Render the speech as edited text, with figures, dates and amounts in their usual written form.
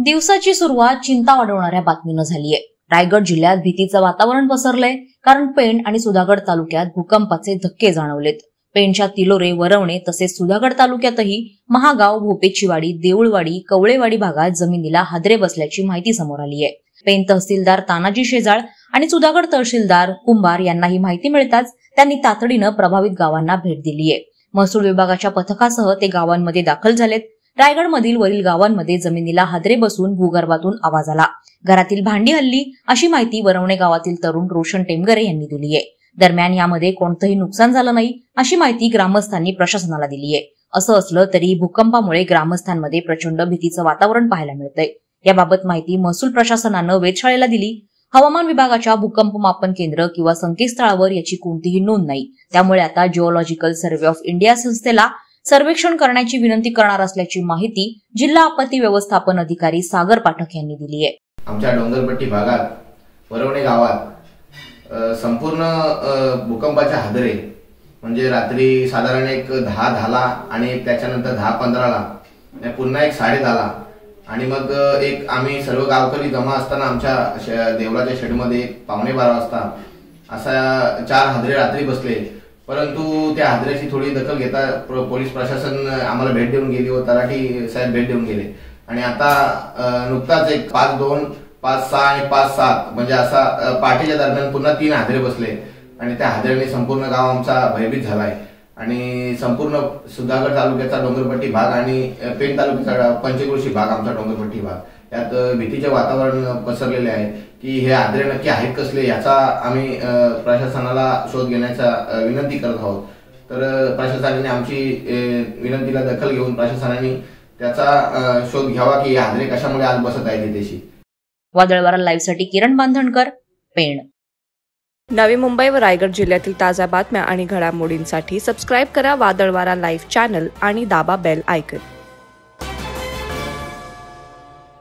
दिवसाची सुरुवात चिंता वाढवणाऱ्या बातमीनं झालीय। रायगड जिल्ह्यात भीतीचं वातावरण पसरलंय, कारण पेण आणि सुधागड तालुक्यात भूकंपाचे धक्के जाणवलेत। पेणच्या तिलोरे, वरवणे तसेच सुधागड तालुक्यातही महागाव, भोपेचीवाडी, देऊळवाडी, कवळेवाडी भागात जमिनीला हादरे बसल्याची माहिती समोर आली आहे। पेण तहसीलदार तानाजी शेजाळ आणि सुधागड तहसीलदार कुंभार यांना ही माहिती मिळताच त्यांनी तातडीनं प्रभावित गावांना भेट दिली आहे। महसूल विभागाच्या पथकासह ते गावांमध्ये दाखल झालेत। रायगडमधील वरील गावांमध्ये जमिनीला हादरे बसून भूगर्भातून आवाज आला, घरातील भांडी हल्ली, अशी माहिती वरवणे गावातील तरुण रोशन टेमगरे यांनी दिली आहे। दरम्यान यामध्ये कोणतंही नुकसान झालं नाही, अशी माहिती ग्रामस्थांनी प्रशासनाला दिली आहे। असं असलं तरी भूकंपामुळे ग्रामस्थांमध्ये प्रचंड भीतीचं वातावरण पाहायला मिळतंय। याबाबत माहिती महसूल प्रशासनानं वेधशाळेला दिली। हवामान विभागाच्या भूकंप मापन केंद्र किंवा संकेतस्थळावर याची कोणतीही नोंद नाही, त्यामुळे आता जिओलॉजिकल सर्व्हे ऑफ इंडिया संस्थेला सर्वेक्षण करण्याची विनंती करणार असल्याची माहिती जिल्हा आपत्ती व्यवस्थापन अधिकारी सागर पाठक यांनी दिली आहे। आमच्या डोंगरपट्टी भागात वरवणे गावात संपूर्ण भूकंपाच्या हादरे म्हणजे रात्री साधारण एक 10 झाला आणि त्याच्यानंतर 10-15ला पुन्हा एक 10:30ला आणि मग एक आम्ही सर्व गावकरी जमा असताना आमच्या देवळाच्या शेडमध्ये 11:45 वाजता असा 4 हादरे रात्री बसले। परंतु त्या हादऱ्याची थोडी दखल घेता पोलीस प्रशासन आम्हाला भेट देऊन गेली व तलाठी साहेब भेट देऊन गेले आणि आता नुकताच एक 5-2, 5-6 आणि 5-7 म्हणजे असा पहाटेच्या दरम्यान पुन्हा 3 हादरे बसले आणि त्या हादऱ्याने संपूर्ण गाव आमचा भयभीत झालाय आणि संपूर्ण सुधागड तालुक्याचा डोंगरपट्टी भाग आणि पेण तालुक्याचा पंचक्रोशी भाग आमचा डोंगरपट्टी भाग यात भीतीचे वातावरण पसरलेले आहे की हे हादरे नक्की आहेत कसले याचा आम्ही प्रशासनाला शोध घेण्याचा विनंती करत आहोत। तर प्रशासनाने आमची विनंतीला दखल घेऊन प्रशासनाने त्याचा शोध घ्यावा की हादरे कशामुळे आज बसत आहेत तिथेशी। वादळवारा लाईव्ह साठी किरण बांधणकर, पेण। नवी मुंबई व रायगड जिल्ह्यातील ताज्या बातम्या आणि घडामोडींसाठी सबस्क्राईब करा वादळवारा लाईव्ह चॅनल आणि दाबा बेल आयकॉन।